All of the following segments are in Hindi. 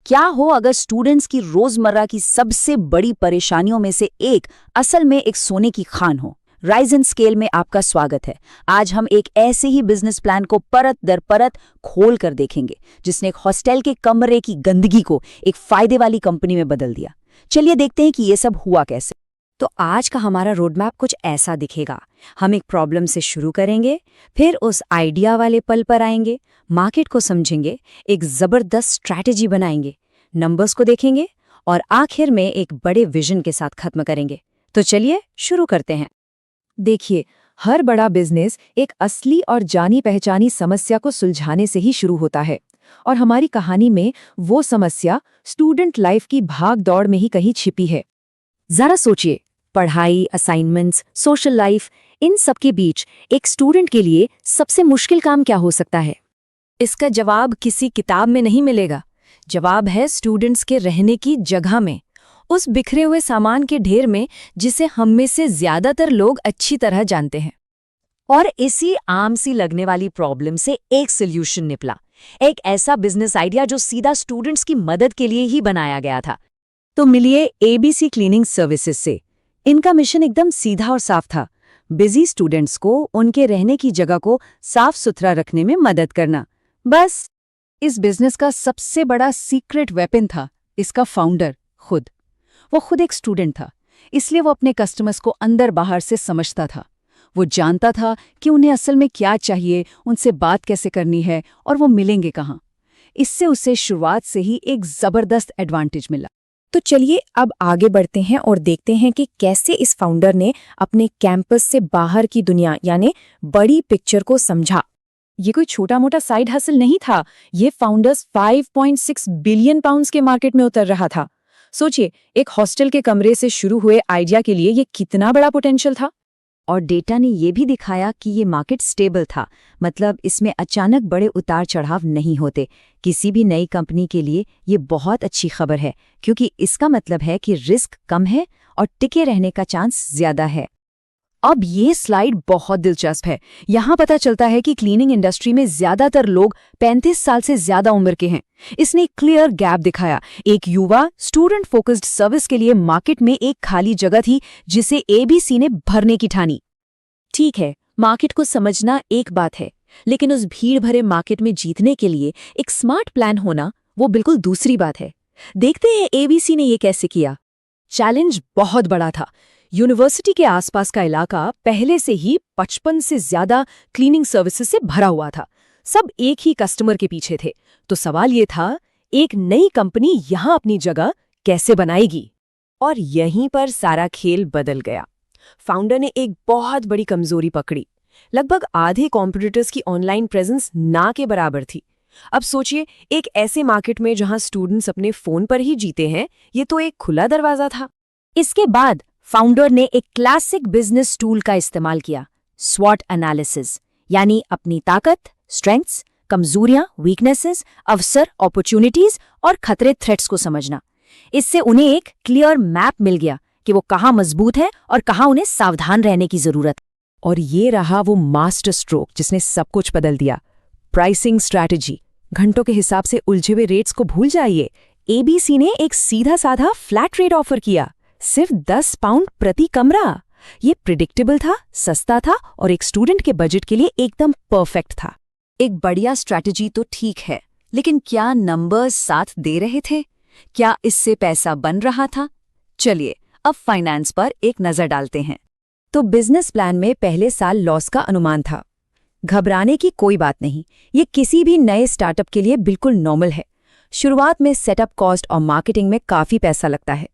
क्या हो अगर स्टूडेंट्स की रोजमर्रा की सबसे बड़ी परेशानियों में से एक असल में एक सोने की खान हो। राइज एंड स्केल में आपका स्वागत है। आज हम एक ऐसे ही बिजनेस प्लान को परत दर परत खोल कर देखेंगे जिसने एक हॉस्टल के कमरे की गंदगी को एक फायदे वाली कंपनी में बदल दिया। चलिए देखते हैं कि ये सब हुआ कैसे। तो आज का हमारा रोडमैप कुछ ऐसा दिखेगा। हम एक प्रॉब्लम से शुरू करेंगे, फिर उस आइडिया वाले पल पर आएंगे, मार्केट को समझेंगे, एक जबरदस्त स्ट्रैटेजी बनाएंगे, नंबर्स को देखेंगे और आखिर में एक बड़े विजन के साथ खत्म करेंगे। तो चलिए शुरू करते हैं। देखिए, हर बड़ा बिजनेस एक असली और जानी पहचानी समस्या को सुलझाने से ही शुरू होता है, और हमारी कहानी में वो समस्या स्टूडेंट लाइफ की भाग दौड़ में ही कहीं छिपी है। जरा सोचिए, पढ़ाई, असाइनमेंट्स, सोशल लाइफ, इन सब के बीच एक स्टूडेंट के लिए सबसे मुश्किल काम क्या हो सकता है? इसका जवाब किसी किताब में नहीं मिलेगा। जवाब है स्टूडेंट्स के रहने की जगह में, उस बिखरे हुए सामान के ढेर में जिसे हम में से ज्यादातर लोग अच्छी तरह जानते हैं। और इसी आम सी लगने वाली प्रॉब्लम से एक सोल्यूशन निकला, एक ऐसा बिजनेस आइडिया जो सीधा स्टूडेंट्स की मदद के लिए ही बनाया गया था। तो मिलिए एबीसी क्लीनिंग सर्विसेज से। इनका मिशन एकदम सीधा और साफ था, बिजी स्टूडेंट्स को उनके रहने की जगह को साफ सुथरा रखने में मदद करना। बस इस बिजनेस का सबसे बड़ा सीक्रेट वेपन था इसका फाउंडर खुद। वो खुद एक स्टूडेंट था, इसलिए वो अपने कस्टमर्स को अंदर बाहर से समझता था। वो जानता था कि उन्हें असल में क्या चाहिए, उनसे बात कैसे करनी है और वो मिलेंगे कहाँ। इससे उसे शुरुआत से ही एक जबरदस्त एडवांटेज मिला। तो चलिए अब आगे बढ़ते हैं और देखते हैं कि कैसे इस फाउंडर ने अपने कैंपस से बाहर की दुनिया यानी बड़ी पिक्चर को समझा। ये कोई छोटा मोटा साइड हसल नहीं था, ये फाउंडर्स 5.6 बिलियन पाउंड्स के मार्केट में उतर रहा था। सोचिए, एक हॉस्टल के कमरे से शुरू हुए आइडिया के लिए ये कितना बड़ा पोटेंशियल था। और डेटा ने ये भी दिखाया कि ये मार्केट स्टेबल था, मतलब इसमें अचानक बड़े उतार चढ़ाव नहीं होते। किसी भी नई कंपनी के लिए ये बहुत अच्छी खबर है, क्योंकि इसका मतलब है कि रिस्क कम है और टिके रहने का चांस ज्यादा है। अब ये स्लाइड बहुत दिलचस्प है। यहाँ पता चलता है कि क्लीनिंग इंडस्ट्री में ज्यादातर लोग 35 साल से ज्यादा उम्र के हैं। इसने एक क्लियर गैप दिखाया। एक युवा स्टूडेंट फोकस्ड सर्विस के लिए मार्केट में एक खाली जगह थी जिसे एबीसी ने भरने की ठानी। ठीक है, मार्केट को समझना एक बात है, लेकिन उस भीड़ भरे मार्केट में जीतने के लिए एक स्मार्ट प्लान होना वो बिल्कुल दूसरी बात है। देखते हैं एबीसी ने ये कैसे किया। चैलेंज बहुत बड़ा था। यूनिवर्सिटी के आसपास का इलाका पहले से ही 55 से ज्यादा क्लीनिंग सर्विसेज से भरा हुआ था। सब एक ही कस्टमर के पीछे थे। तो सवाल ये था, एक नई कंपनी यहां अपनी जगह कैसे बनाएगी? और यहीं पर सारा खेल बदल गया। फाउंडर ने एक बहुत बड़ी कमजोरी पकड़ी। लगभग आधे कॉम्पिटिटर्स की ऑनलाइन प्रेजेंस ना के बराबर थी। अब सोचिए, एक ऐसे मार्केट में जहां स्टूडेंट्स अपने फोन पर ही जीते हैं, ये तो एक खुला दरवाजा था। इसके बाद फाउंडर ने एक क्लासिक बिजनेस टूल का इस्तेमाल किया, स्वॉट एनालिसिस, यानी अपनी ताकत, स्ट्रेंथ्स, कमजोरियां, वीकनेसेस, अवसर, अपॉर्चुनिटीज और खतरे, थ्रेट्स को समझना। इससे उन्हें एक क्लियर मैप मिल गया कि वो कहाँ मजबूत है और कहाँ उन्हें सावधान रहने की जरूरत। और ये रहा वो मास्टर स्ट्रोक जिसने सब कुछ बदल दिया। Pricing strategy. घंटों के हिसाब से उलझे हुए रेट्स को भूल जाइए। एबीसी ने एक सीधा साधा फ्लैट रेट ऑफर किया, सिर्फ 10 पाउंड प्रति कमरा। ये प्रिडिक्टेबल था, सस्ता था और एक स्टूडेंट के बजट के लिए एकदम परफेक्ट था। एक बढ़िया स्ट्रैटेजी तो ठीक है, लेकिन क्या नंबर्स साथ दे रहे थे? क्या इससे पैसा बन रहा था? चलिए अब फाइनेंस पर एक नजर डालते हैं। तो बिजनेस प्लान में पहले साल लॉस का अनुमान था। घबराने की कोई बात नहीं, ये किसी भी नए स्टार्टअप के लिए बिल्कुल नॉर्मल है। शुरुआत में सेटअप कॉस्ट और मार्केटिंग में काफी पैसा लगता है।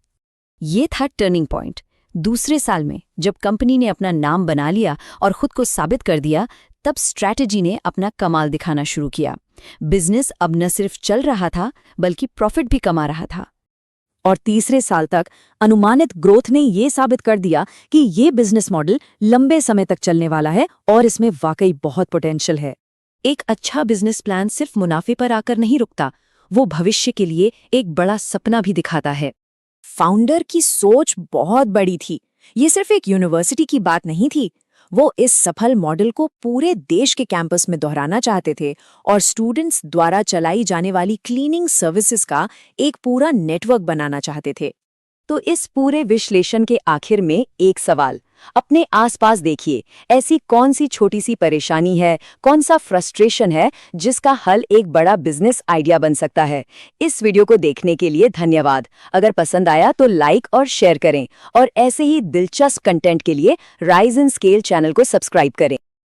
ये था टर्निंग पॉइंट। दूसरे साल में जब कंपनी ने अपना नाम बना लिया और खुद को साबित कर दिया, तब स्ट्रैटेजी ने अपना कमाल दिखाना शुरू किया। बिजनेस अब न सिर्फ चल रहा था, बल्कि प्रॉफिट भी कमा रहा था। और तीसरे साल तक अनुमानित ग्रोथ ने ये साबित कर दिया कि ये बिजनेस मॉडल लंबे समय तक चलने वाला है और इसमें वाकई बहुत पोटेंशियल है। एक अच्छा बिजनेस प्लान सिर्फ मुनाफे पर आकर नहीं रुकता, वो भविष्य के लिए एक बड़ा सपना भी दिखाता है। फाउंडर की सोच बहुत बड़ी थी। ये सिर्फ एक यूनिवर्सिटी की बात नहीं थी, वो इस सफल मॉडल को पूरे देश के कैंपस में दोहराना चाहते थे और स्टूडेंट्स द्वारा चलाई जाने वाली क्लीनिंग सर्विसेज का एक पूरा नेटवर्क बनाना चाहते थे। तो इस पूरे विश्लेषण के आखिर में एक सवाल, अपने आसपास देखिए, ऐसी कौन सी छोटी सी परेशानी है, कौन सा फ्रस्ट्रेशन है जिसका हल एक बड़ा बिजनेस आइडिया बन सकता है। इस वीडियो को देखने के लिए धन्यवाद। अगर पसंद आया तो लाइक और शेयर करें और ऐसे ही दिलचस्प कंटेंट के लिए राइज एंड स्केल चैनल को सब्सक्राइब करें।